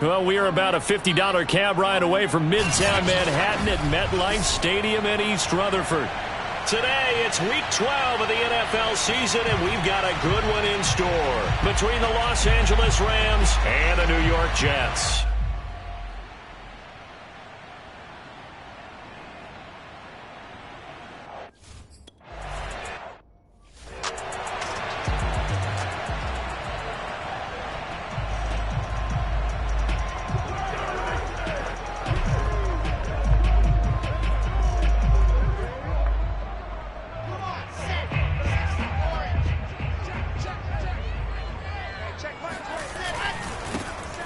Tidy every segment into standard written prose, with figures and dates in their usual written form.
Well, we are about a $50 cab ride away from Midtown Manhattan at MetLife Stadium in East Rutherford. Today, it's Week 12 of the NFL season, and we've got a good one in store between the Los Angeles Rams and the New York Jets.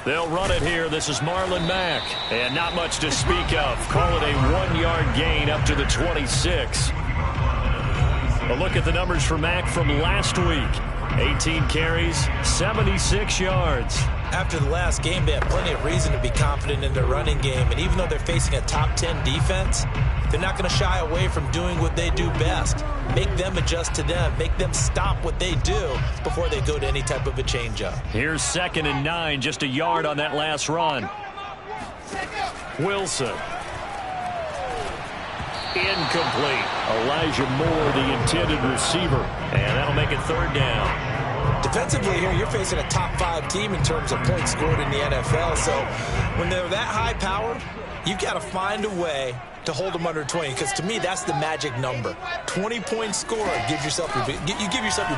They'll run it here. This is Marlon Mack. And not much to speak of. Call it a 1-yard gain up to the 26. A look at the numbers for Mack from last week. 18 carries, 76 yards. After the last game, they have plenty of reason to be confident in their running game. And even though they're facing a top 10 defense, they're not going to shy away from doing what they do best. Make them adjust to them. Make them stop what they do before they go to any type of a changeup. Here's 2nd and 9, just a yard on that last run. Wilson. Incomplete. Elijah Moore, the intended receiver. And that'll make it 3rd down. Defensively here, you're facing a top 5 team in terms of points scored in the NFL. So when they're that high powered, you've got to find a way to hold them under 20, because to me that's the magic number. 20 points scored, you give yourself your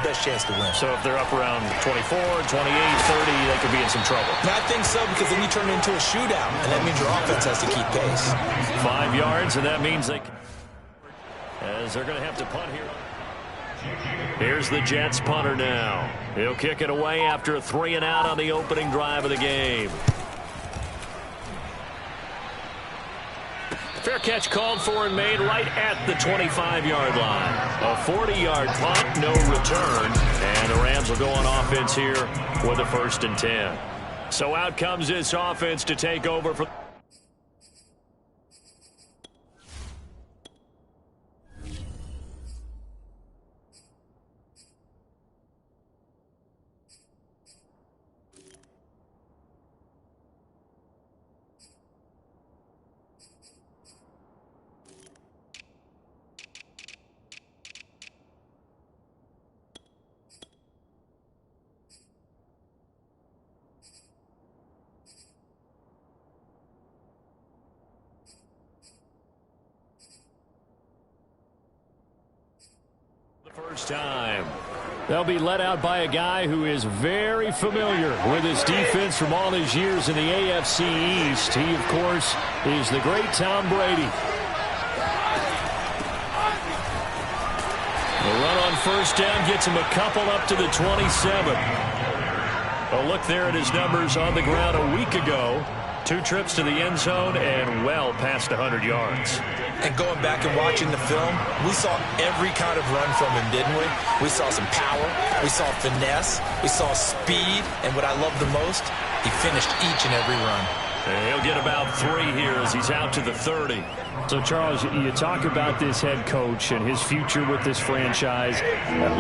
best chance to win. So if they're up around 24, 28, 30, they could be in some trouble. And I think so, because then you turn it into a shootout, and that means your offense has to keep pace. 5 yards, and that means they can, as they're going to have to punt here. Here's the Jets punter now. He'll kick it away after a 3-and-out on the opening drive of the game. Fair catch called for and made right at the 25-yard line. A 40-yard punt, no return. And the Rams will go on offense here with a 1st and 10. So out comes this offense to take over for... First time. They'll be led out by a guy who is very familiar with his defense from all his years in the AFC East. He, of course, is the great Tom Brady. The run on 1st down gets him a couple up to the 27. A look there at his numbers on the ground a week ago. 2 trips to the end zone and well past 100 yards. And going back and watching the film, we saw every kind of run from him, didn't we? We saw some power, we saw finesse, we saw speed, and what I love the most, he finished each and every run. And he'll get about 3 here as he's out to the 30. So, Charles, you talk about this head coach and his future with this franchise.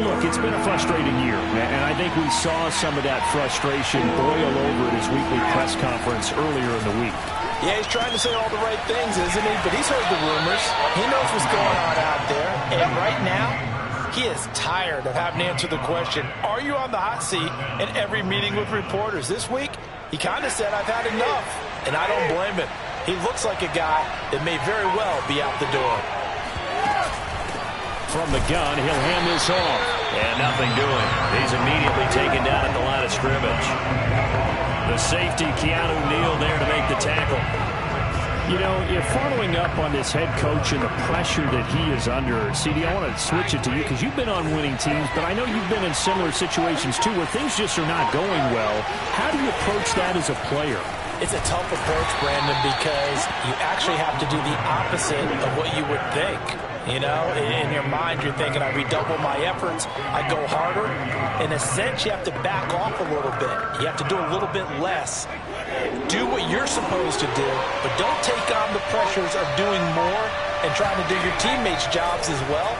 Look, it's been a frustrating year, and I think we saw some of that frustration boil over at his weekly press conference earlier in the week. Yeah, he's trying to say all the right things, isn't he? But he's heard the rumors. He knows what's going on out there. And right now, he is tired of having to answer the question, are you on the hot seat in every meeting with reporters? This week, he kind of said, I've had enough. And I don't blame him. He looks like a guy that may very well be out the door. From the gun, he'll hand this off. And nothing doing. He's immediately taken down at the line of scrimmage. The safety, Keanu Neal, there to make the tackle. You know, if following up on this head coach and the pressure that he is under, CD, I want to switch it to you because you've been on winning teams, but I know you've been in similar situations too where things just are not going well. How do you approach that as a player? It's a tough approach, Brandon, because you actually have to do the opposite of what you would think. You know, in your mind, you're thinking, I redouble my efforts, I go harder. In a sense, you have to back off a little bit. You have to do a little bit less. Do what you're supposed to do, but don't take on the pressures of doing more and trying to do your teammates' jobs as well.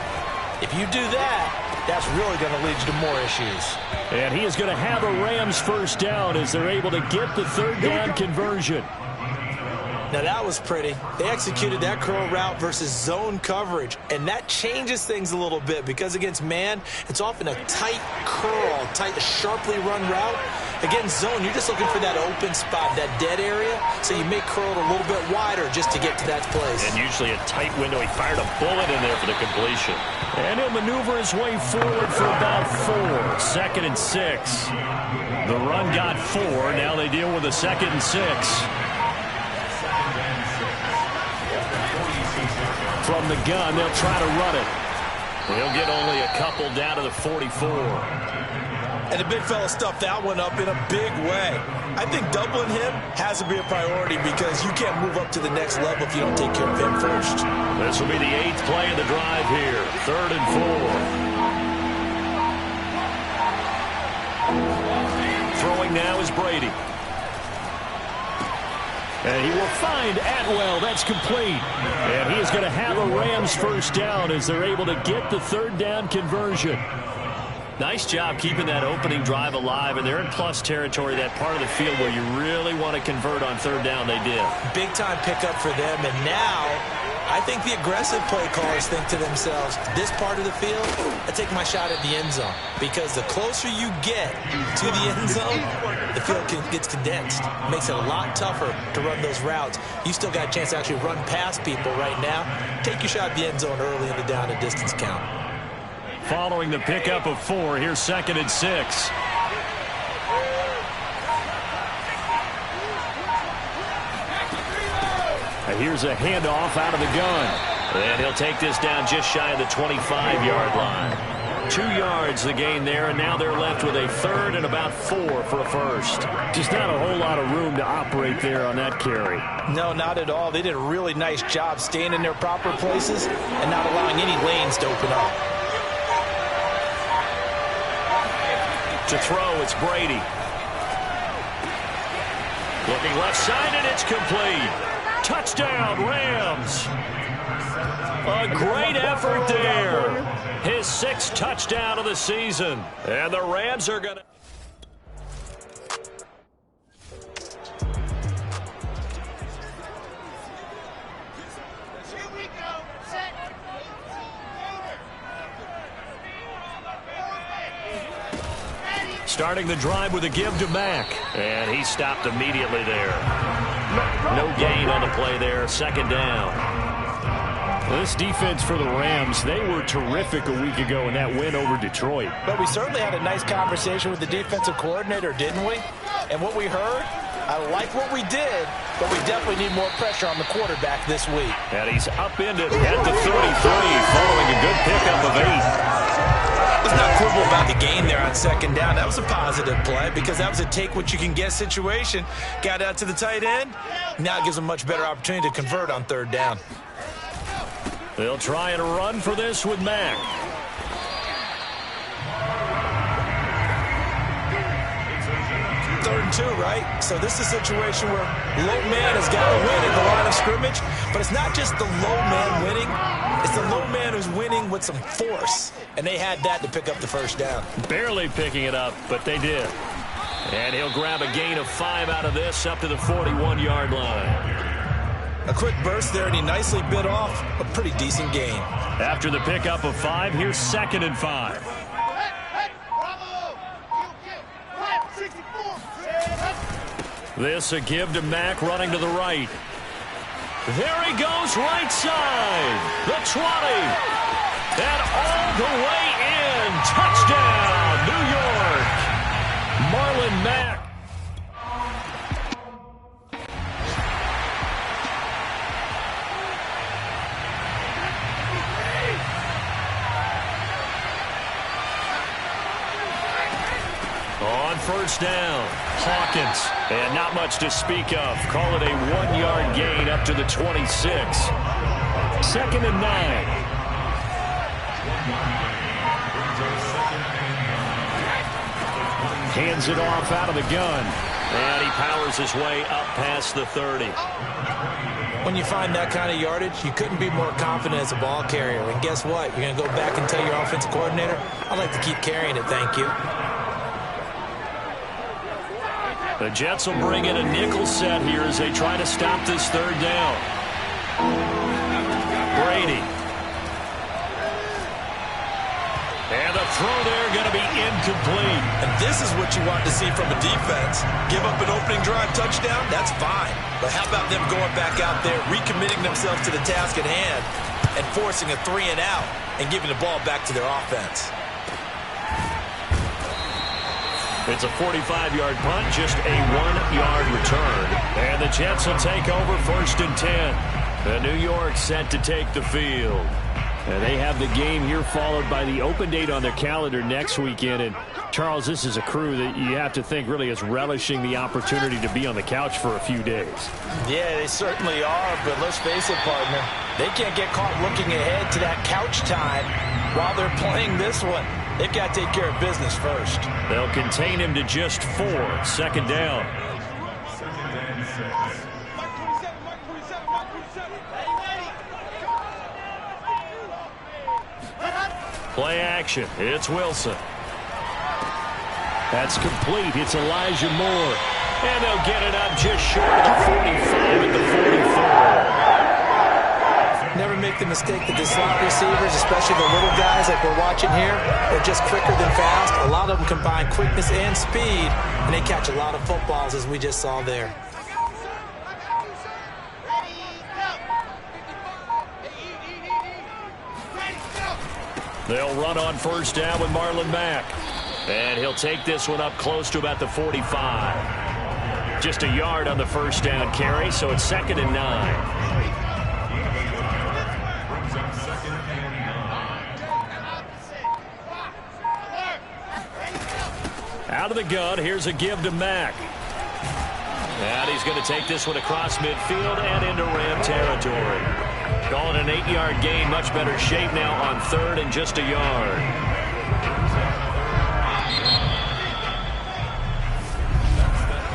If you do that, that's really going to lead you to more issues. And he is going to have a Rams first down as they're able to get the third down conversion. Now that was pretty. They executed that curl route versus zone coverage, and that changes things a little bit because against man, it's often a tight curl, tight, sharply run route. Against zone, you're just looking for that open spot, that dead area, so you may curl it a little bit wider just to get to that place. And usually a tight window. He fired a bullet in there for the completion. And he'll maneuver his way forward for about 4. 2nd and 6. The run got 4. Now they deal with a 2nd and 6. From the gun, they'll try to run it. He'll get only a couple down to the 44. And the big fella stuffed that one up in a big way. I think doubling him has to be a priority because you can't move up to the next level if you don't take care of him first. This will be the 8th play of the drive here. 3rd and 4. Throwing now is Brady. And he will find Atwell. That's complete. And he is going to have a Rams first down as they're able to get the third down conversion. Nice job keeping that opening drive alive, and they're in plus territory, that part of the field where you really want to convert on third down. They did. Big-time pickup for them, and now I think the aggressive play callers think to themselves, this part of the field, I take my shot at the end zone, because the closer you get to the end zone, the field gets condensed. It makes it a lot tougher to run those routes. You still got a chance to actually run past people right now. Take your shot at the end zone early in the down and distance count. Following the pickup of 4, here's 2nd and 6. And here's a handoff out of the gun. And he'll take this down just shy of the 25-yard line. 2 yards the gain there, and now they're left with a 3rd and about 4 for a first. Just not a whole lot of room to operate there on that carry. No, not at all. They did a really nice job staying in their proper places and not allowing any lanes to open up. To throw, it's Brady. Looking left side, and it's complete. Touchdown, Rams. A great effort there. His 6th touchdown of the season. And the Rams are going to... Starting the drive with a give to Mack. And he stopped immediately there. No gain on the play there. 2nd down. This defense for the Rams, they were terrific a week ago in that win over Detroit. But we certainly had a nice conversation with the defensive coordinator, didn't we? And what we heard, I like what we did, but we definitely need more pressure on the quarterback this week. And he's upended at the 33 following a good pickup of 8. Let's not quibble about the gain there on 2nd down. That was a positive play because that was a take-what-you-can-get situation. Got out to the tight end. Now it gives them a much better opportunity to convert on 3rd down. They'll try and run for this with Mack. Third and 2, right? So this is a situation where low man has got to win at the line of scrimmage, but it's not just the low man winning. It's the low man who's winning with some force, and they had that to pick up the first down. Barely picking it up, but they did. And he'll grab a gain of 5 out of this up to the 41-yard line. A quick burst there, and he nicely bit off a pretty decent gain. After the pickup of 5, here's 2nd and 5. This a give to Mack running to the right. There he goes, right side. The 20. And all the way in. Touchdown, New York. Marlon Mack. On first down, Hawkins. And not much to speak of. Call it a 1-yard gain up to the 26. 2nd and 9. Hands it off out of the gun. And he powers his way up past the 30. When you find that kind of yardage, you couldn't be more confident as a ball carrier. And guess what? You're going to go back and tell your offensive coordinator, I'd like to keep carrying it, thank you. The Jets will bring in a nickel set here as they try to stop this third down. Brady. And the throw there going to be incomplete. And this is what you want to see from a defense. Give up an opening drive touchdown, that's fine. But how about them going back out there, recommitting themselves to the task at hand, and forcing a 3 and out and giving the ball back to their offense. It's a 45-yard punt, just a 1-yard return. And the Jets will take over 1st and 10. The New York set to take the field. And they have the game here followed by the open date on their calendar next weekend. And, Charles, this is a crew that you have to think really is relishing the opportunity to be on the couch for a few days. Yeah, they certainly are, but let's face it, partner. They can't get caught looking ahead to that couch time while they're playing this one. They've got to take care of business first. They'll contain him to just 4. 2nd down. Play action. It's Wilson. That's complete. It's Elijah Moore. And they'll get it up just short of the 45 at the 44. Never make the mistake that the slot receivers, especially the little guys like we're watching here, are just quicker than fast. A lot of them combine quickness and speed, and they catch a lot of footballs, as we just saw there. They'll run on 1st down with Marlon Mack. And he'll take this one up close to about the 45. Just a yard on the 1st down carry, so it's 2nd and 9. Out of the gun, here's a give to Mack. And he's going to take this one across midfield and into Ram territory. Calling an 8-yard gain, much better shape now on 3rd and just a yard.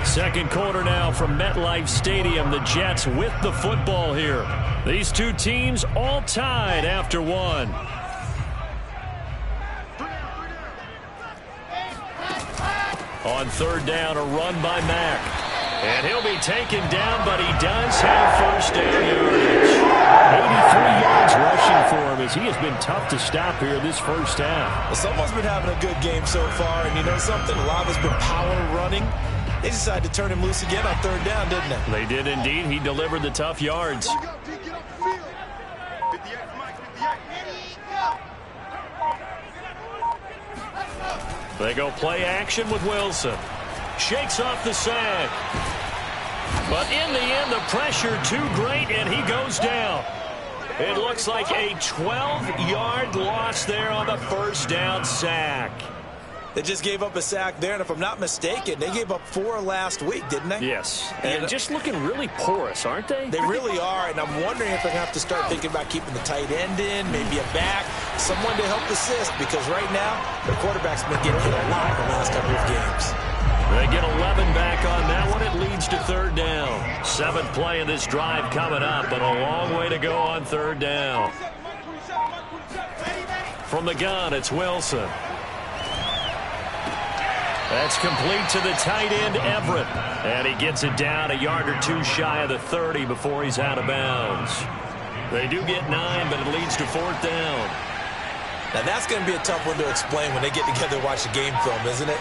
Second quarter now from MetLife Stadium. The Jets with the football here. These two teams all tied after 1. On 3rd down, a run by Mack. And he'll be taken down, but he does have 1st down yardage. 83 yards rushing for him as he has been tough to stop here this first half. Well, someone's been having a good game so far, and you know something? A lot of it's been power running. They decided to turn him loose again on 3rd down, didn't they? They did indeed. He delivered the tough yards. They go play action with Wilson. Shakes off the sack. But in the end, the pressure too great, and he goes down. It looks like a 12-yard loss there on the 1st down sack. They just gave up a sack there, and if I'm not mistaken, they gave up 4 last week, didn't they? Yes. And just looking really porous, aren't they? They really are, and I'm wondering if they're going to have to start thinking about keeping the tight end in, maybe a back, someone to help assist, because right now, the quarterback's been getting hit a lot the last couple of games. They get 11 back on that one. It leads to 3rd down. 7th play of this drive coming up, but a long way to go on 3rd down. From the gun, it's Wilson. That's complete to the tight end, Everett. And he gets it down a yard or 2 shy of the 30 before he's out of bounds. They do get 9, but it leads to 4th down. Now, that's going to be a tough one to explain when they get together and watch the game film, isn't it?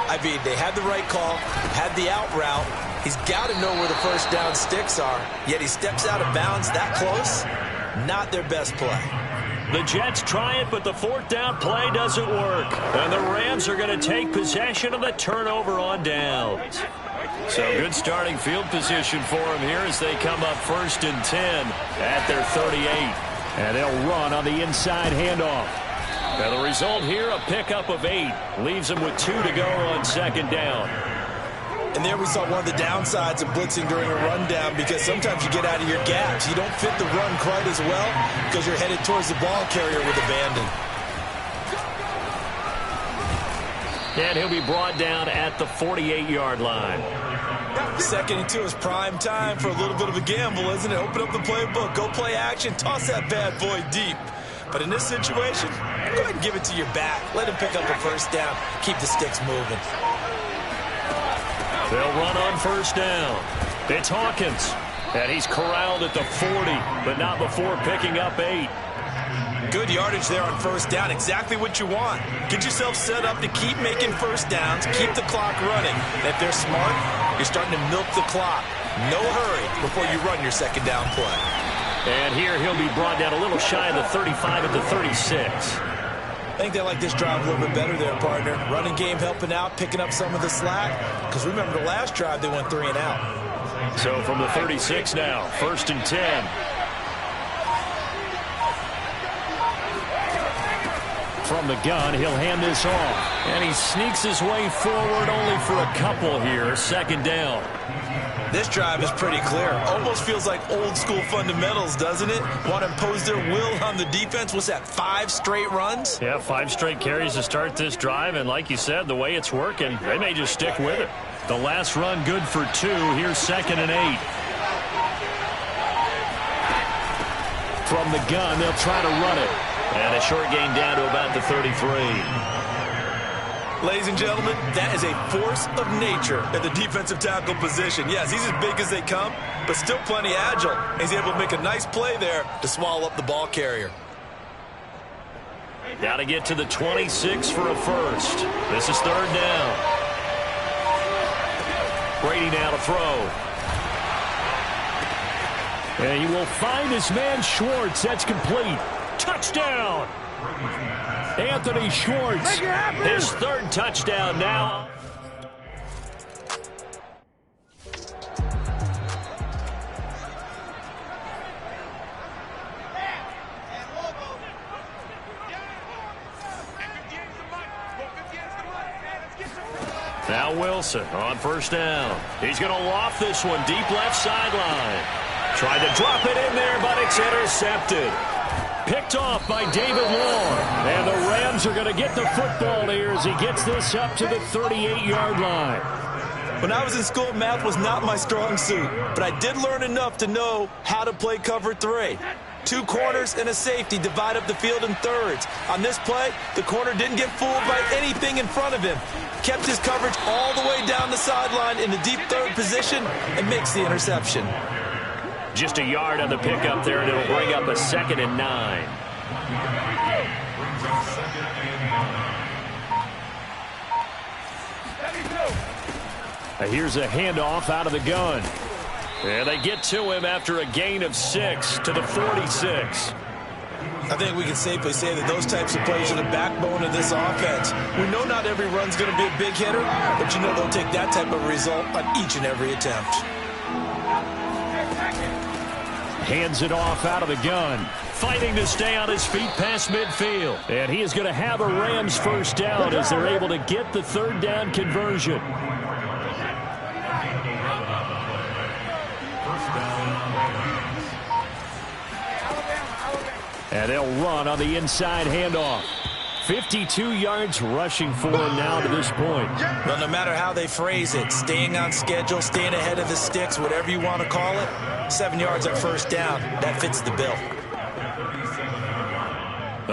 I mean, they had the right call, had the out route. He's got to know where the 1st down sticks are, yet he steps out of bounds that close. Not their best play. The Jets try it, but the 4th down play doesn't work. And the Rams are going to take possession of the turnover on downs. So good starting field position for them here as they come up 1st and 10 at their 38. And they'll run on the inside handoff. Now the result here, a pickup of 8. Leaves them with 2 to go on 2nd down. And there we saw one of the downsides of blitzing during a rundown, because sometimes you get out of your gaps. You don't fit the run quite as well because you're headed towards the ball carrier with abandon. And he'll be brought down at the 48-yard line. Second and 2 is prime time for a little bit of a gamble, isn't it? Open up the playbook, go play action, toss that bad boy deep. But in this situation, go ahead and give it to your back. Let him pick up a first down. Keep the sticks moving. They'll run on first down. It's Hawkins. And he's corralled at the 40, but not before picking up 8. Good yardage there on first down. Exactly what you want. Get yourself set up to keep making first downs, keep the clock running. And if they're smart, you're starting to milk the clock. No hurry before you run your second down play. And here he'll be brought down a little shy of the 35 at the 36. I think they like this drive a little bit better there, partner. Running game helping out, picking up some of the slack. Because remember, the last drive they went 3 and out. So from the 36 now, 1st and 10. From the gun, he'll hand this off. And he sneaks his way forward only for a couple here. 2nd down. This drive is pretty clear. Almost feels like old school fundamentals, doesn't it? Want to impose their will on the defense. What's that, 5 straight runs? Yeah, 5 straight carries to start this drive. And like you said, the way it's working, they may just stick with it. The last run good for 2. Here's 2nd and 8. From the gun, they'll try to run it. And a short gain down to about the 33. Ladies and gentlemen, that is a force of nature at the defensive tackle position. Yes, he's as big as they come, but still plenty agile. He's able to make a nice play there to swallow up the ball carrier. Got to get to the 26 for a first. This is 3rd down. Brady now to throw. And he will find his man Schwartz. That's complete. Touchdown! Anthony Schwartz, his 3rd touchdown now. Now Wilson on first down. He's going to loft this one deep left sideline. Tried to drop it in there, but it's intercepted. Picked off by David Long. And the Rams are going to get the football here as he gets this up to the 38-yard line. When I was in school, math was not my strong suit, but I did learn enough to know how to play cover 3. 2 corners and a safety divide up the field in thirds. On this play, the corner didn't get fooled by anything in front of him. Kept his coverage all the way down the sideline in the deep 3rd position and makes the interception. Just a yard on the pickup there, and it'll bring up a 2nd and 9. Here's a handoff out of the gun. And they get to him after a gain of 6 to the 46. I think we can safely say that those types of plays are the backbone of this offense. We know not every run's going to be a big hitter, but you know they'll take that type of result on each and every attempt. Hands it off out of the gun. Fighting to stay on his feet past midfield. And he is going to have a Rams first down as they're able to get the 3rd down conversion. And they'll run on the inside handoff. 52 yards rushing for him now to this point. Well, no matter how they phrase it, staying on schedule, staying ahead of the sticks, whatever you want to call it, 7 yards at first down, that fits the bill.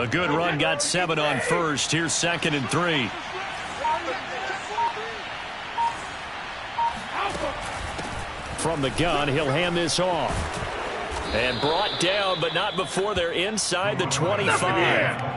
A good run got 7 on first. Here's 2nd and 3. From the gun, he'll hand this off. And brought down, but not before they're inside the 25.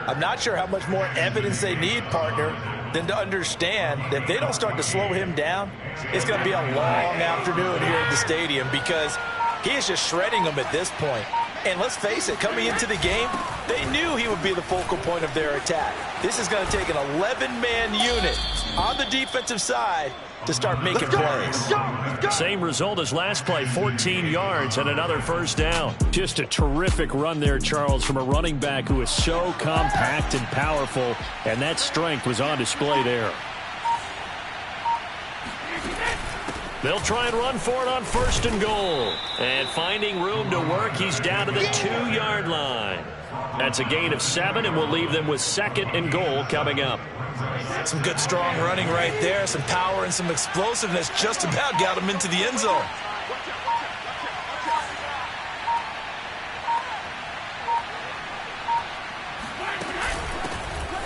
I'm not sure how much more evidence they need, partner, than to understand that if they don't start to slow him down, it's going to be a long afternoon here at the stadium because he is just shredding them at this point. And let's face it, coming into the game, they knew he would be the focal point of their attack. This is going to take an 11-man unit on the defensive side to start making plays. Same result as last play, 14 yards and another first down. Just a terrific run there, Charles, from a running back who is so compact and powerful, and that strength was on display there. They'll try and run for it on 1st and goal. And finding room to work, he's down to the 2-yard line. That's a gain of 7, and we'll leave them with 2nd and goal coming up. Some good, strong running right there. Some power and some explosiveness just about got him into the end zone.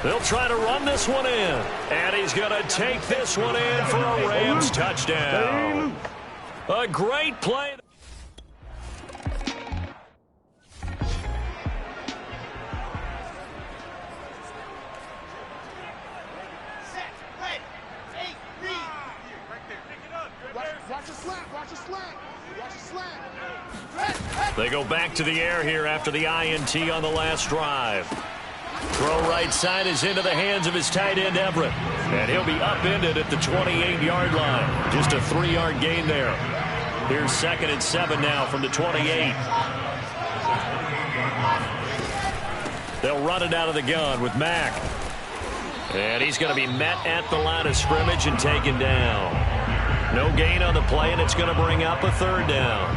They'll try to run this one in. And he's going to take this one in for a Rams touchdown. A great play. They go back to the air here after the INT on the last drive. Throw right side is into the hands of his tight end, Everett. And he'll be upended at the 28-yard line. Just a 3-yard gain there. Here's 2nd and 7 now from the 28. They'll run it out of the gun with Mack. And he's going to be met at the line of scrimmage and taken down. No gain on the play, and it's going to bring up a 3rd down.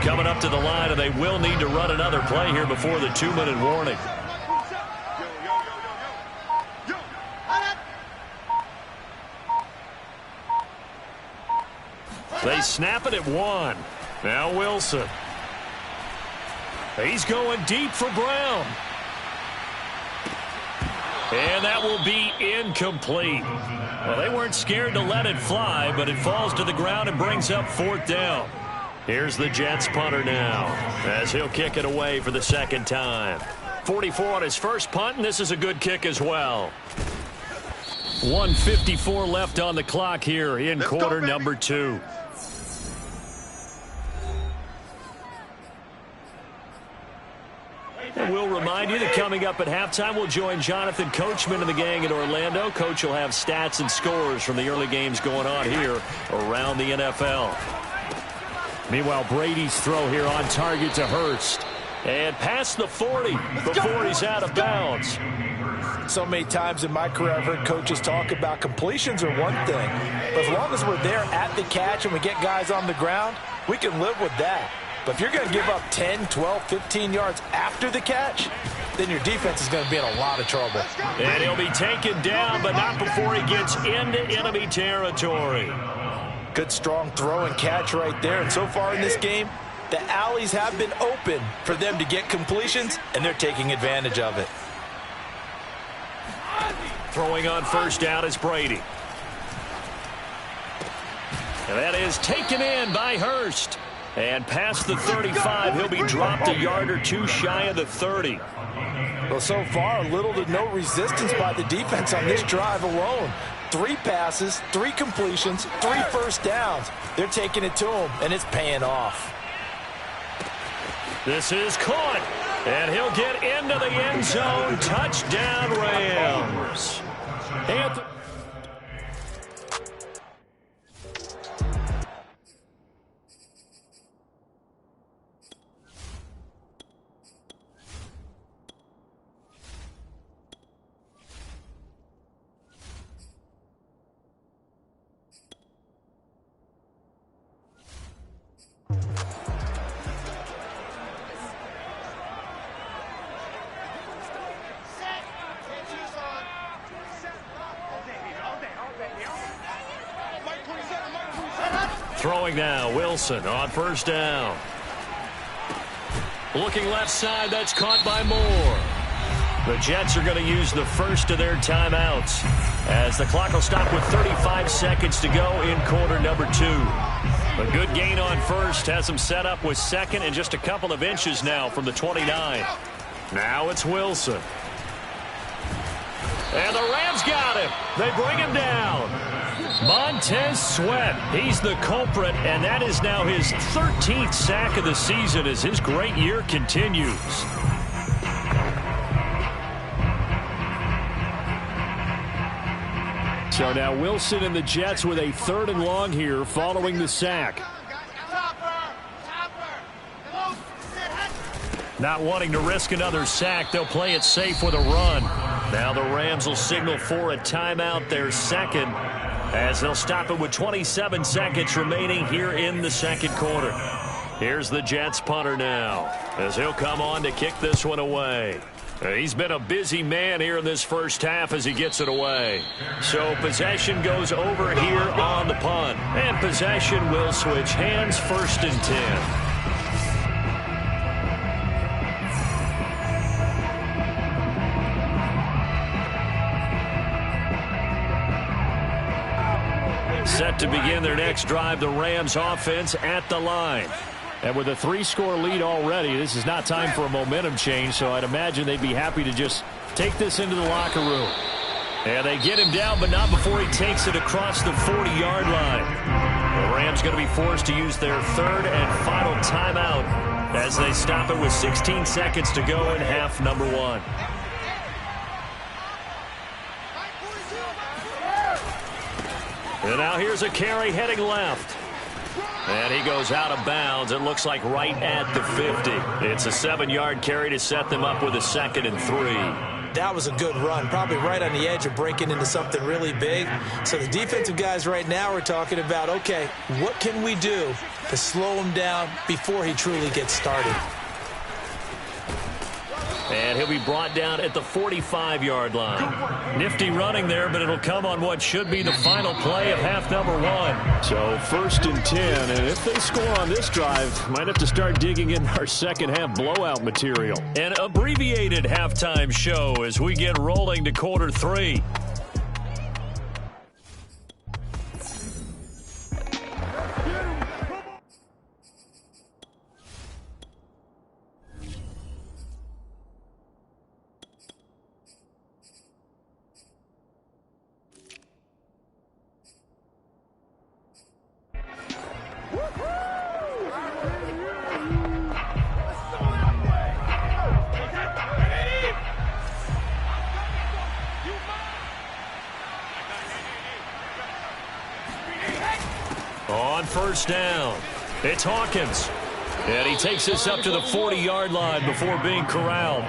Coming up to the line, and they will need to run another play here before the 2-minute warning. They snap it at 1. Now Wilson. He's going deep for Brown. And that will be incomplete. Well, they weren't scared to let it fly, but it falls to the ground and brings up 4th down. Here's the Jets punter now, as he'll kick it away for the 2nd time. 44 on his first punt, and this is a good kick as well. 1:54 left on the clock here in quarter number 2. And we'll remind you that coming up at halftime, we'll join Jonathan Coachman and the gang in Orlando. Coach will have stats and scores from the early games going on here around the NFL. Meanwhile, Brady's throw here on target to Hurst. And past the 40 before he's out of bounds. So many times in my career I've heard coaches talk about completions are one thing. But as long as we're there at the catch and we get guys on the ground, we can live with that. But if you're going to give up 10, 12, 15 yards after the catch, then your defense is going to be in a lot of trouble. And he'll be taken down, but not before he gets into enemy territory. Good, strong throw and catch right there. And so far in this game, the alleys have been open for them to get completions, and they're taking advantage of it. Throwing on 1st down is Brady. And that is taken in by Hurst. And past the 35, he'll be dropped a yard or 2 shy of the 30. Well, so far, little to no resistance by the defense on this drive alone. 3 passes, 3 completions, 3 first downs. They're taking it to him, and it's paying off. This is caught, and he'll get into the end zone. Touchdown, Rams. Throwing now, Wilson on 1st down. Looking left side, that's caught by Moore. The Jets are going to use the first of their timeouts as the clock will stop with 35 seconds to go in quarter number 2. A good gain on 1st, has them set up with 2nd and just a couple of inches now from the 29. Now it's Wilson. And the Rams got him. They bring him down. Montez Sweat, he's the culprit, and that is now his 13th sack of the season as his great year continues. So now Wilson and the Jets with a 3rd and long here following the sack. Not wanting to risk another sack, they'll play it safe with a run. Now the Rams will signal for a timeout, their 2nd. as they'll stop it with 27 seconds remaining here in the second quarter. Here's the Jets punter now, as he'll come on to kick this one away. He's been a busy man here in this first half as he gets it away. So possession goes over here on the punt. And possession will switch hands, 1st and 10. Set to begin their next drive, the Rams offense at the line. And with a 3-score lead already, this is not time for a momentum change, so I'd imagine they'd be happy to just take this into the locker room. And they get him down, but not before he takes it across the 40-yard line. The Rams going to be forced to use their 3rd and final timeout as they stop it with 16 seconds to go in half number 1. And now here's a carry heading left. And he goes out of bounds. It looks like right at the 50. It's a 7-yard carry to set them up with a 2nd and 3. That was a good run, probably right on the edge of breaking into something really big. So the defensive guys right now are talking about, okay, what can we do to slow him down before he truly gets started? And he'll be brought down at the 45-yard line. Nifty running there, but it'll come on what should be the final play of half number 1. So 1st and 10, and if they score on this drive, might have to start digging in our second half blowout material. An abbreviated halftime show as we get rolling to quarter 3. On 1st down, it's Hawkins. And he takes this up to the 40-yard line before being corralled.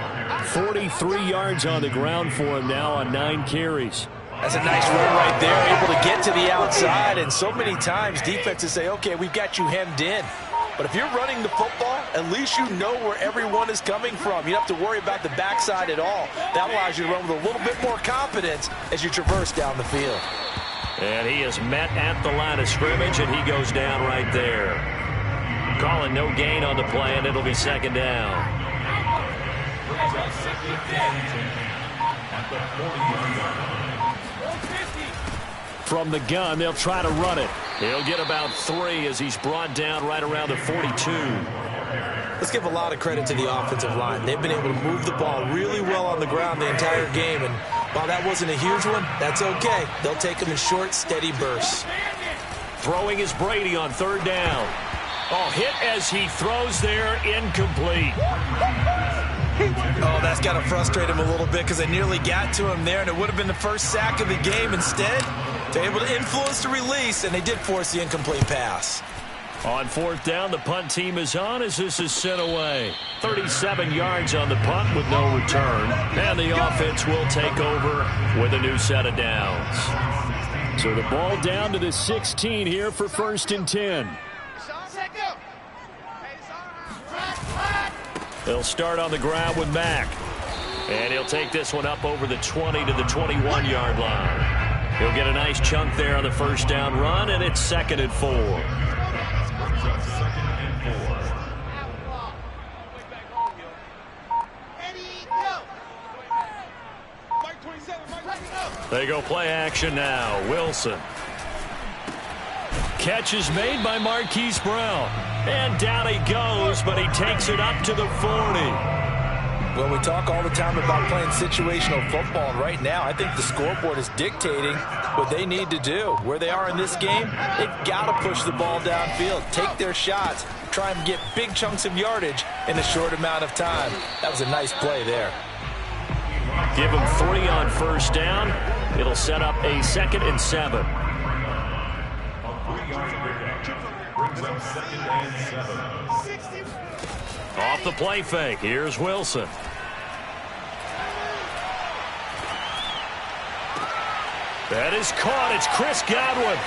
43 yards on the ground for him now on 9 carries. That's a nice run right there, able to get to the outside. And so many times defenses say, okay, we've got you hemmed in. But if you're running the football, at least you know where everyone is coming from. You don't have to worry about the backside at all. That allows you to run with a little bit more confidence as you traverse down the field. And he is met at the line of scrimmage, and he goes down right there. Calling no gain on the play, and it'll be 2nd down. From the gun, they'll try to run it. He'll get about 3 as he's brought down right around the 42. Let's give a lot of credit to the offensive line. They've been able to move the ball really well on the ground the entire game. And while that wasn't a huge one, that's okay. They'll take them in short, steady bursts. Throwing is Brady on 3rd down. Oh, hit as he throws there, incomplete. Oh, that's got to frustrate him a little bit because they nearly got to him there, and it would have been the first sack of the game. Instead, they're able to influence the release, and they did force the incomplete pass. On 4th down, the punt team is on as this is sent away. 37 yards on the punt with no return. And the offense will take over with a new set of downs. So the ball down to the 16 here for 1st and 10. They'll start on the ground with Mack. And he'll take this one up over the 20 to the 21-yard line. He'll get a nice chunk there on the 1st down run, and it's 2nd and 4. They go play action now. Wilson. Catch is made by Marquise Brown. And down he goes, but he takes it up to the 40. Well, we talk all the time about playing situational football, and right now I think the scoreboard is dictating what they need to do. Where they are in this game, they've got to push the ball downfield, take their shots, try and get big chunks of yardage in a short amount of time. That was a nice play there. Give them 3 on 1st down. It'll set up a 2nd and 7. Off the play fake, here's Wilson. That is caught. It's Chris Godwin.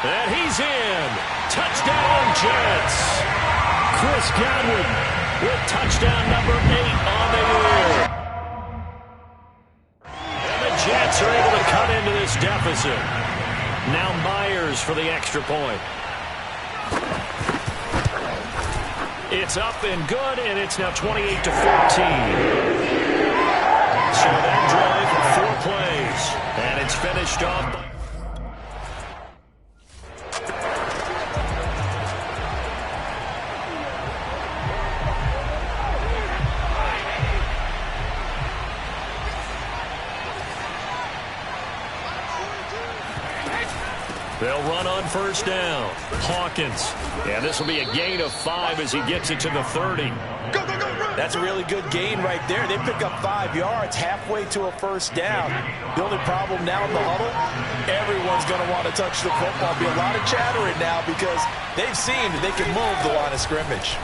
And he's in. Touchdown, Jets. Chris Godwin with touchdown number 8 on the year. And the Jets are able to cut into this deficit. Now Myers for the extra point. It's up and good, and it's now 28-14. So that drive, 4 plays, and it's finished off. They'll run on first down. Hawkins. And this will be a gain of 5 as he gets it to the 30. Go, go, go, run. That's a really good gain right there. They pick up 5 yards halfway to a first down. The only problem now in the huddle, everyone's going to want to touch the football. Be a lot of chattering now because they've seen that they can move the line of scrimmage.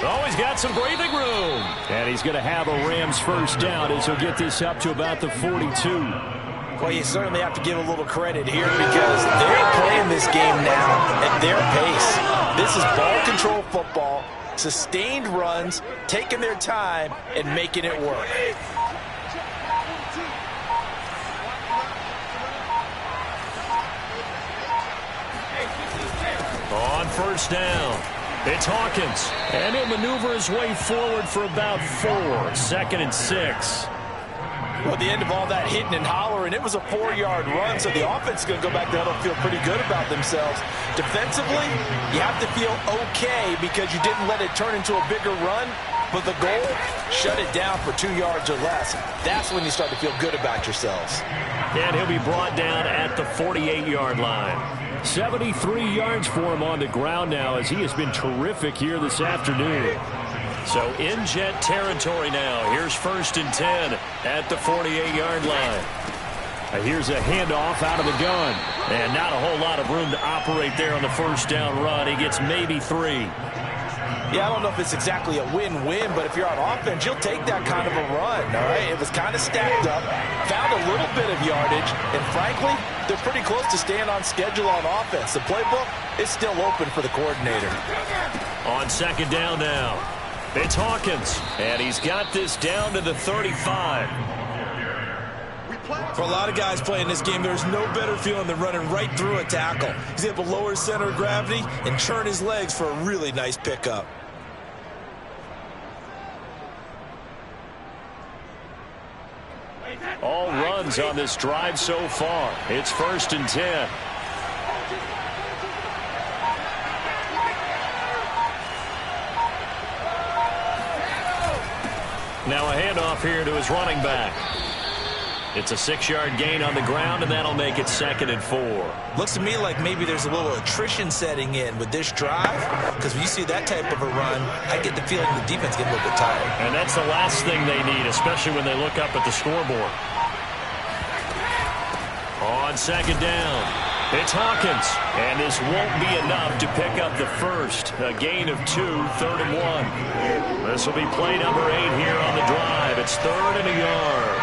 Oh, he's got some breathing room. And he's going to have a Rams first down as he'll get this up to about the 42. Well, you certainly have to give a little credit here because they're playing this game now at their pace. This is ball control football, sustained runs, taking their time, and making it work. On first down, it's Hawkins. And he'll maneuver his way forward for about 4. 2nd and 6. Well, at the end of all that hitting and hollering, it was a 4-yard run, so the offense is going to go back there and feel pretty good about themselves. Defensively, you have to feel okay because you didn't let it turn into a bigger run, but the goal, shut it down for 2 yards or less. That's when you start to feel good about yourselves. And he'll be brought down at the 48-yard line. 73 yards for him on the ground now as he has been terrific here this afternoon. So in Jet territory now. Here's 1st and 10 at the 48-yard line. Here's a handoff out of the gun. And not a whole lot of room to operate there on the first down run. He gets maybe 3. Yeah, I don't know if it's exactly a win-win, but if you're on offense, you'll take that kind of a run, all right? It was kind of stacked up, found a little bit of yardage, and frankly, they're pretty close to staying on schedule on offense. The playbook is still open for the coordinator. On 2nd down now. It's Hawkins, and he's got this down to the 35. For a lot of guys playing this game, there's no better feeling than running right through a tackle. He's able to lower his center of gravity and churn his legs for a really nice pickup. All runs on this drive so far. It's 1st and 10. Now a handoff here to his running back. It's a 6-yard gain on the ground, and that'll make it 2nd and 4. Looks to me like maybe there's a little attrition setting in with this drive, because when you see that type of a run, I get the feeling the defense getting a little bit tired. And that's the last thing they need, especially when they look up at the scoreboard. On 2nd down, it's Hawkins, and this won't be enough to pick up the first. A gain of 2, 3rd and 1. This will be play number 8 here on the drive. It's 3rd and a yard.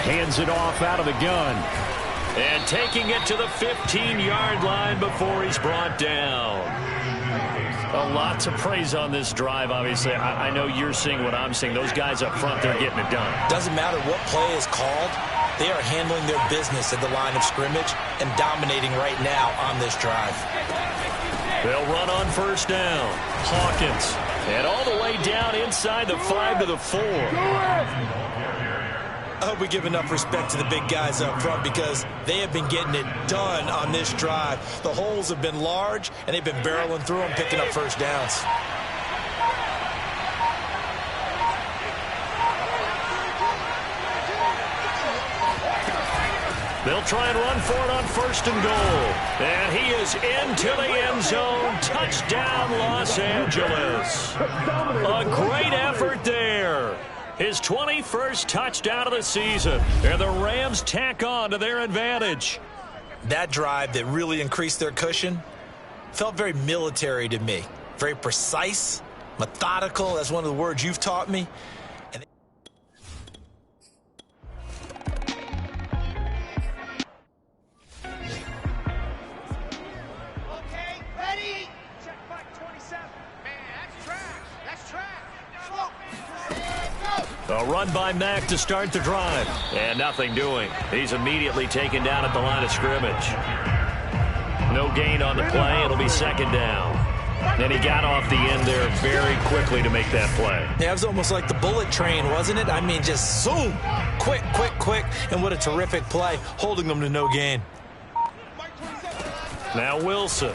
Hands it off out of the gun. And taking it to the 15-yard line before he's brought down. A lot to praise on this drive, obviously. I know you're seeing what I'm seeing. Those guys up front, they're getting it done. Doesn't matter what play is called. They are handling their business at the line of scrimmage and dominating right now on this drive. They'll run on first down. Hawkins. And all the way down inside the 5 to the 4. I hope we give enough respect to the big guys up front because they have been getting it done on this drive. The holes have been large, and they've been barreling through them, picking up first downs. They'll try and run for it on 1st and goal. And he is into the end zone. Touchdown, Los Angeles. A great effort there. His 21st touchdown of the season. And the Rams tack on to their advantage. That drive that really increased their cushion felt very military to me. Very precise, methodical. That's one of the words you've taught me. A run by Mack to start the drive. And nothing doing. He's immediately taken down at the line of scrimmage. No gain on the play. It'll be second down. And he got off the end there very quickly to make that play. Yeah, it was almost like the bullet train, wasn't it? I mean, just zoom. Quick, quick, quick. And what a terrific play, holding them to no gain. Now Wilson.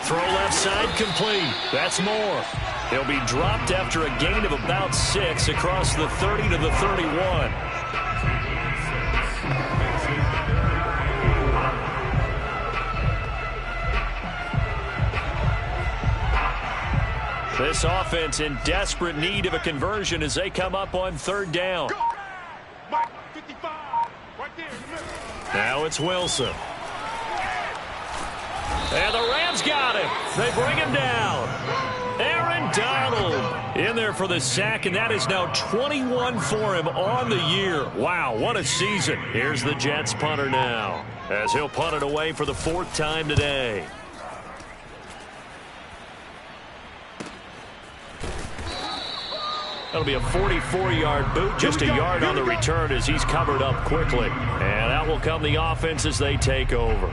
Throw left side complete. That's Moore. He'll be dropped after a gain of about 6 across the 30 to the 31. This offense in desperate need of a conversion as they come up on third down. Now it's Wilson. And the Rams got him. They bring him down. Aaron Donald in there for the sack, and that is now 21 for him on the year. Wow, what a season. Here's the Jets punter now as he'll punt it away for the 4th time today. That'll be a 44-yard boot, just a yard on the return as he's covered up quickly. And out will come the offense as they take over.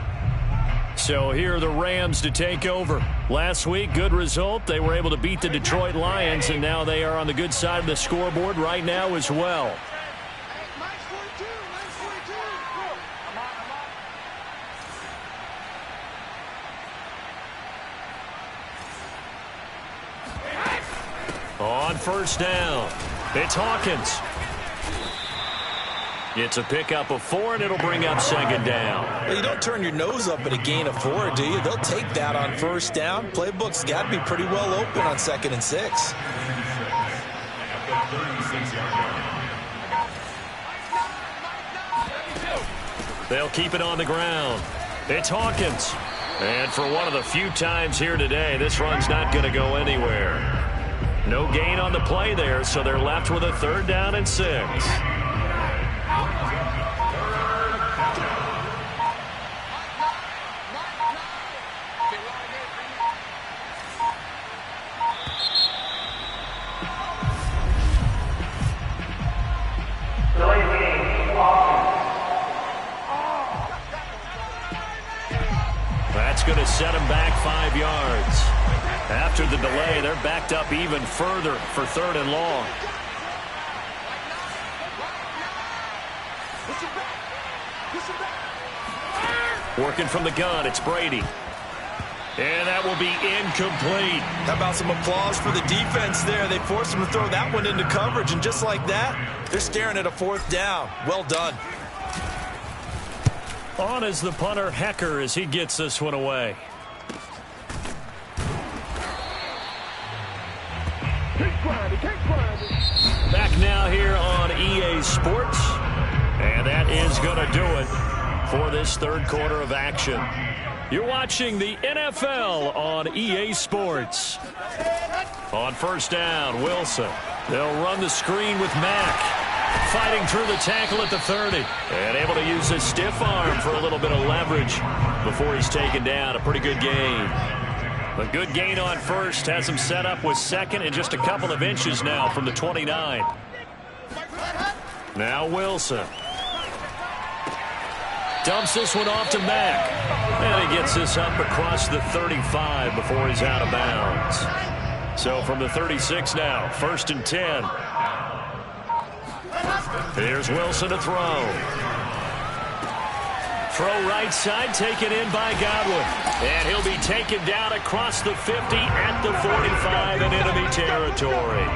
So here are the Rams to take over. Last week, good result. They were able to beat the Detroit Lions, and now they are on the good side of the scoreboard right now as well. On first down, it's Hawkins. It's a pickup of 4, and it'll bring up second down. Well, you don't turn your nose up at a gain of 4, do you? They'll take that on first down. Playbook's got to be pretty well open on 2nd and 6. They'll keep it on the ground. It's Hawkins. And for one of the few times here today, this run's not going to go anywhere. No gain on the play there, so they're left with a 3rd down and 6. That's going to set him back 5 yards. After the delay, they're backed up even further for 3rd and long. Working from the gun, it's Brady. And that will be incomplete. How about some applause for the defense there? They forced him to throw that one into coverage, and just like that, they're staring at a 4th down. Well done. On is the punter, Hecker, as he gets this one away. Back now here on EA Sports. And that is going to do it for this 3rd quarter of action. You're watching the NFL on EA Sports. On first down, Wilson. They'll run the screen with Mack. Fighting through the tackle at the 30. And able to use his stiff arm for a little bit of leverage before he's taken down. A pretty good gain. A good gain on first has him set up with 2nd and just a couple of inches now from the 29. Now Wilson. Dumps this one off to Mack. And he gets this up across the 35 before he's out of bounds. So from the 36 now, 1st and 10. Here's Wilson to throw. Throw right side, taken in by Godwin. And he'll be taken down across the 50 at the 45 in enemy territory.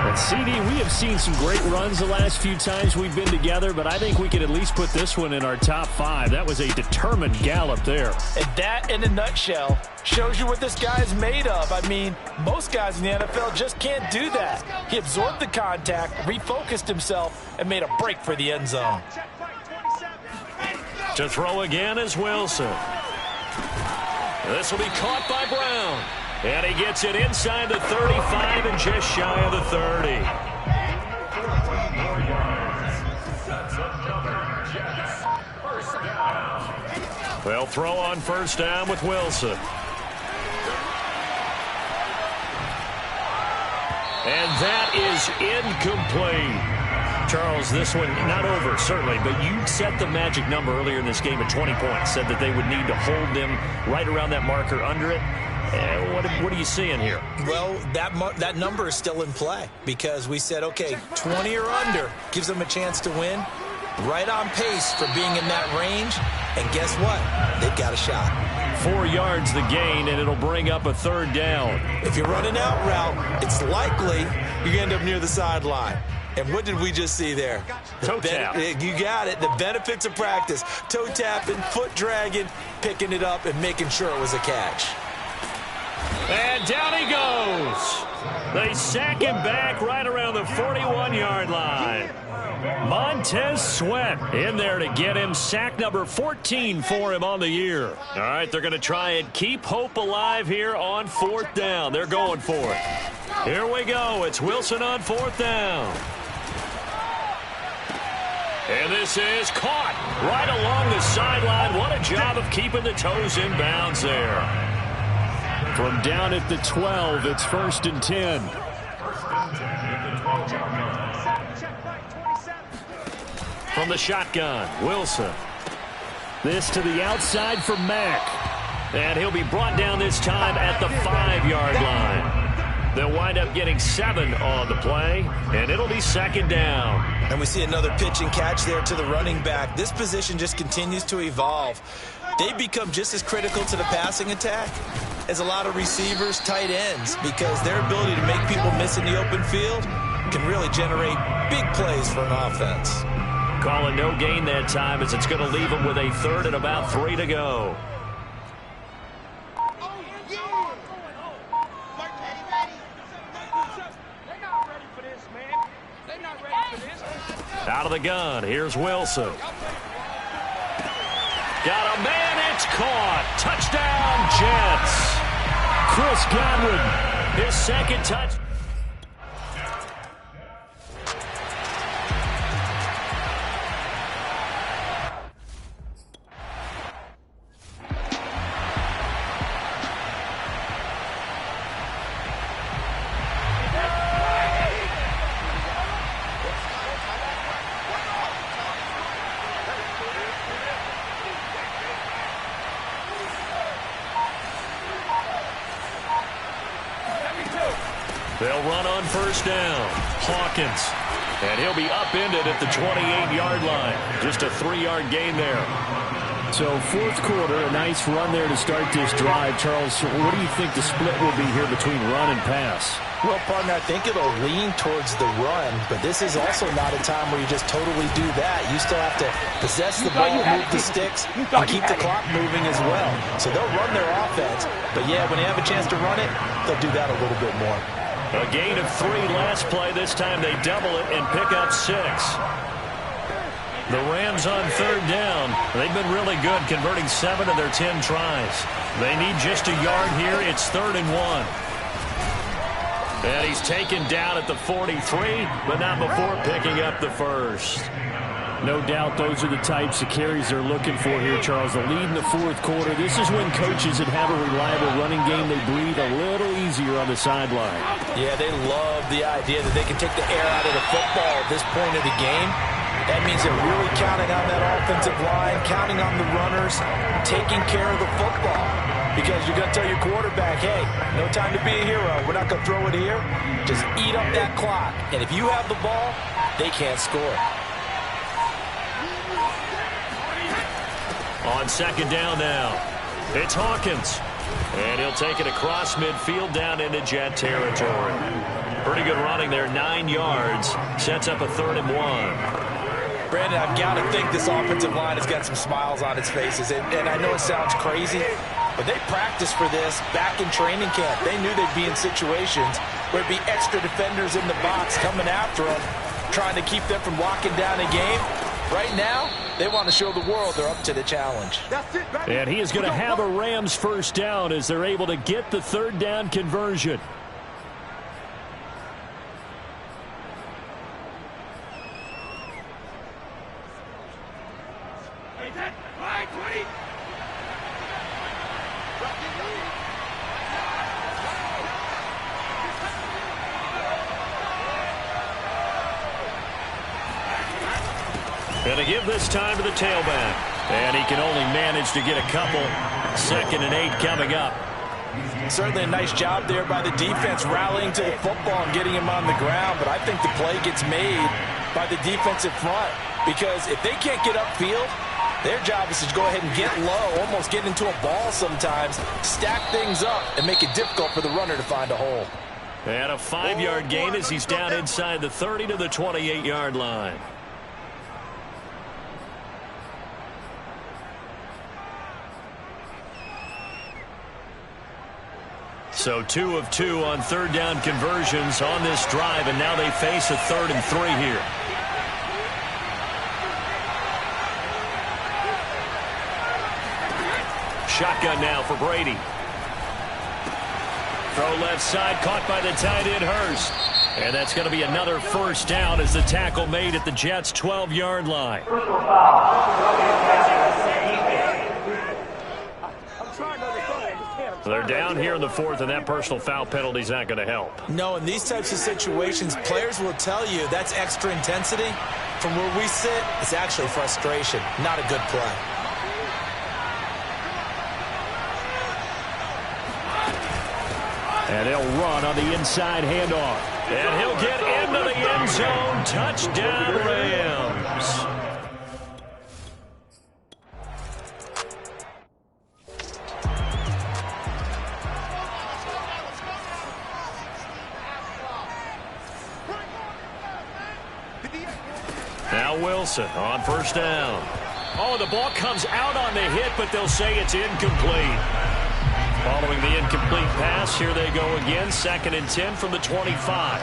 And CD, we have seen some great runs the last few times we've been together, but I think we could at least put this one in our top 5. That was a determined gallop there. And that, in a nutshell, shows you what this guy is made of. I mean, most guys in the NFL just can't do that. He absorbed the contact, refocused himself, and made a break for the end zone. To throw again is Wilson. This will be caught by Brown. And he gets it inside the 35 and just shy of the 30. They'll throw on first down with Wilson. And that is incomplete. Charles, this one not over, certainly, but you set the magic number earlier in this game at 20 points, said that they would need to hold them right around that marker under it. What are you seeing here? Well, that number is still in play because we said, okay, 20 or under gives them a chance to win. Right on pace for being in that range. And guess what? They've got a shot. 4 yards the gain, and it'll bring up a third down. If you're running out route, it's likely you're going to end up near the sideline. And what did we just see there? Toe tap. You got it. The benefits of practice. Toe tapping, foot dragging, picking it up, and making sure it was a catch. And down he goes. They sack him back right around the 41-yard line. Montez Sweat in there to get him. Sack number 14 for him on the year. All right, they're going to try and keep hope alive here on 4th down. They're going for it. Here we go. It's Wilson on 4th down. And this is caught right along the sideline. What a job of keeping the toes in bounds there. From down at the 12, it's 1st and 10. From the shotgun, Wilson. This to the outside for Mack. And he'll be brought down this time at the 5-yard line. They'll wind up getting 7 on the play, and it'll be 2nd down. And we see another pitch and catch there to the running back. This position just continues to evolve. They've become just as critical to the passing attack as a lot of receivers, tight ends, because their ability to make people miss in the open field can really generate big plays for an offense. Calling no gain that time as it's going to leave them with a 3rd and about 3 to go. Out of the gun, here's Wilson. Got a man, it's caught. Touchdown, Jets. Chris Godwin, his 2nd touch. They'll run on 1st down. Hawkins. And he'll be upended at the 28-yard line. Just a 3-yard gain there. So 4th quarter, a nice run there to start this drive. Charles, what do you think the split will be here between run and pass? Well, partner, I think it'll lean towards the run, but this is also not a time where you just totally do that. You still have to possess the ball, move the sticks, and keep the clock moving as well. So they'll run their offense, but yeah, when they have a chance to run it, they'll do that a little bit more. A gain of 3 last play. This time they double it and pick up 6. The Rams on 3rd down. They've been really good, converting 7 of their 10 tries. They need just a yard here. It's 3rd and 1. And he's taken down at the 43, but not before picking up the 1st. No doubt those are the types of carries they're looking for here, Charles. The lead in the 4th quarter. This is when coaches that have a reliable running game, they breathe a little easier on the sideline. Yeah, they love the idea that they can take the air out of the football at this point of the game. That means they're really counting on that offensive line, counting on the runners, taking care of the football. Because you're going to tell your quarterback, hey, no time to be a hero. We're not going to throw it here. Just eat up that clock. And if you have the ball, they can't score. On 2nd down now, it's Hawkins. And he'll take it across midfield down into Jet territory. Pretty good running there, 9 yards. Sets up a 3rd and 1. Brandon, I've got to think this offensive line has got some smiles on its faces. And I know it sounds crazy, but they practiced for this back in training camp. They knew they'd be in situations where it'd be extra defenders in the box coming after them, trying to keep them from locking down a game. Right now, they want to show the world they're up to the challenge. And he is going to have a Rams 1st down as they're able to get the 3rd down conversion. And they give this time to the tailback. And he can only manage to get a couple. 2nd and 8 coming up. Certainly a nice job there by the defense rallying to the football and getting him on the ground. But I think the play gets made by the defensive front. Because if they can't get upfield, their job is to go ahead and get low, almost get into a ball sometimes, stack things up, and make it difficult for the runner to find a hole. And a 5-yard gain as he's down inside the 30 to the 28-yard line. So 2 of 2 on 3rd down conversions on this drive, and now they face a 3rd and 3 here. Shotgun now for Brady. Throw left side, caught by the tight end Hurst. And that's going to be another 1st down as the tackle made at the Jets' 12-yard line. They're down here in the 4th, and that personal foul penalty is not going to help. No, in these types of situations, players will tell you that's extra intensity. From where we sit, it's actually frustration, not a good play. And they'll run on the inside handoff. And he'll get into the end zone. Touchdown, Rams. Now Wilson on 1st down. Oh, the ball comes out on the hit, but they'll say it's incomplete. Following the incomplete pass, here they go again. 2nd and 10 from the 25.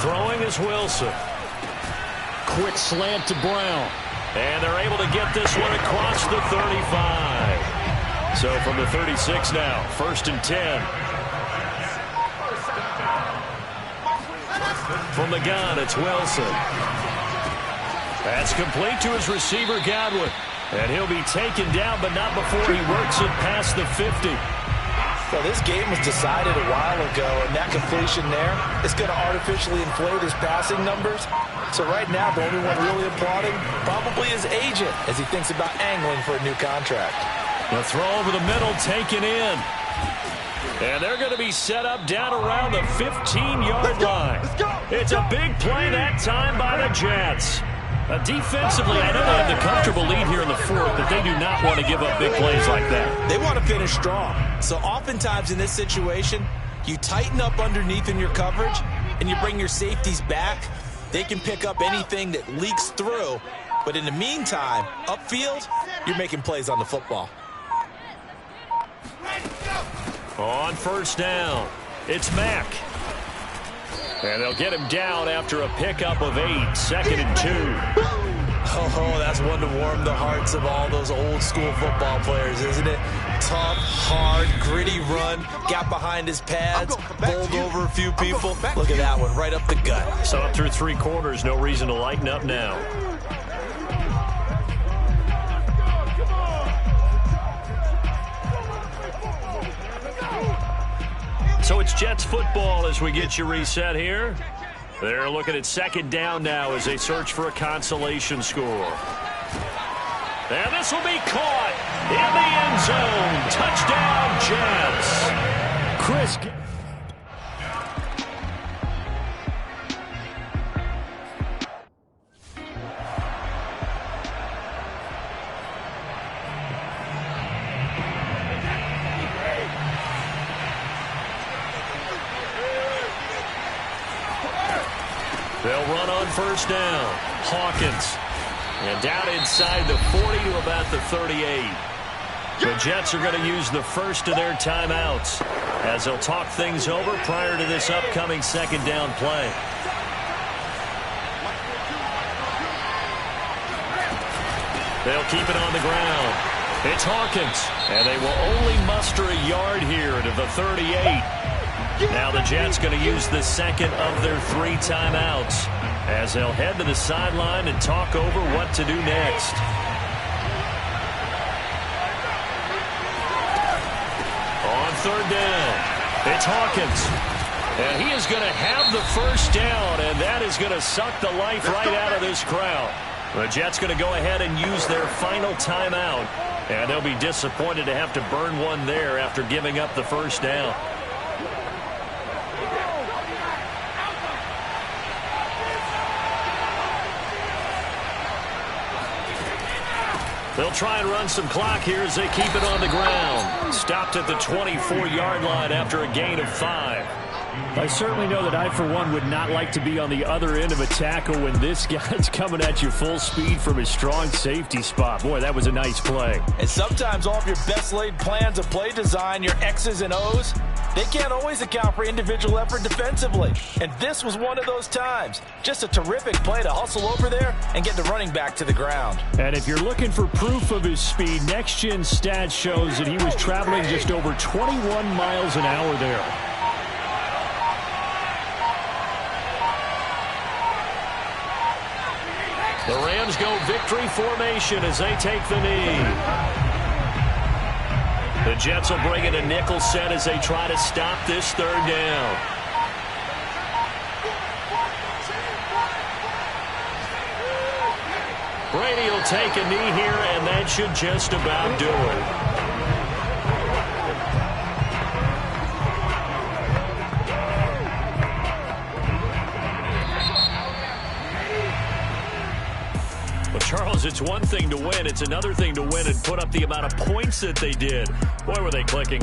Throwing is Wilson. Quick slant to Brown. And they're able to get this one across the 35. So from the 36 now, 1st and 10. From the gun, it's Wilson. That's complete to his receiver, Godwin. And he'll be taken down, but not before he works it past the 50. Well, this game was decided a while ago, and that completion there is going to artificially inflate his passing numbers. So right now, the only one really applauding probably his agent as he thinks about angling for a new contract. The throw over the middle taken in. And they're going to be set up down around the 15-yard line. It's a big play that time by the Jets. Defensively, I know they have the comfortable lead here in the 4th, but they do not want to give up big plays like that. They want to finish strong. So oftentimes in this situation, you tighten up underneath in your coverage, and you bring your safeties back. They can pick up anything that leaks through. But in the meantime, upfield, you're making plays on the football. On 1st down, it's Mack. And they'll get him down after a pickup of 8, 2nd and 2. Oh, that's one to warm the hearts of all those old school football players, isn't it? Tough, hard, gritty run, got behind his pads, bowled over a few people. Look at that one, right up the gut. So up through 3 quarters, no reason to lighten up now. So it's Jets football as we get you reset here. They're looking at 2nd down now as they search for a consolation score. And this will be caught in the end zone. Touchdown, Jets. They'll run on 1st down. Hawkins. And down inside the 40 to about the 38. The Jets are going to use the first of their timeouts as they'll talk things over prior to this upcoming 2nd down play. They'll keep it on the ground. It's Hawkins. And they will only muster a yard here to the 38. Now the Jets going to use the 2nd of their 3 timeouts as they'll head to the sideline and talk over what to do next. On 3rd down, it's Hawkins. And he is going to have the first down, and that is going to suck the life right out of this crowd. The Jets going to go ahead and use their final timeout, and they'll be disappointed to have to burn one there after giving up the first down. They'll try and run some clock here as they keep it on the ground. Stopped at the 24-yard line after a gain of 5. I certainly know that I, for one, would not like to be on the other end of a tackle when this guy's coming at you full speed from his strong safety spot. Boy, that was a nice play. And sometimes all of your best laid plans of play design, your X's and O's, they can't always account for individual effort defensively. And this was one of those times. Just a terrific play to hustle over there and get the running back to the ground. And if you're looking for proof of his speed, Next Gen Stats shows that he was traveling just over 21 miles an hour there. The Rams go victory formation as they take the knee. The Jets will bring in a nickel set as they try to stop this third down. Brady will take a knee here, and that should just about do it. Charles, it's one thing to win. It's another thing to win and put up the amount of points that they did. Boy, were they clicking.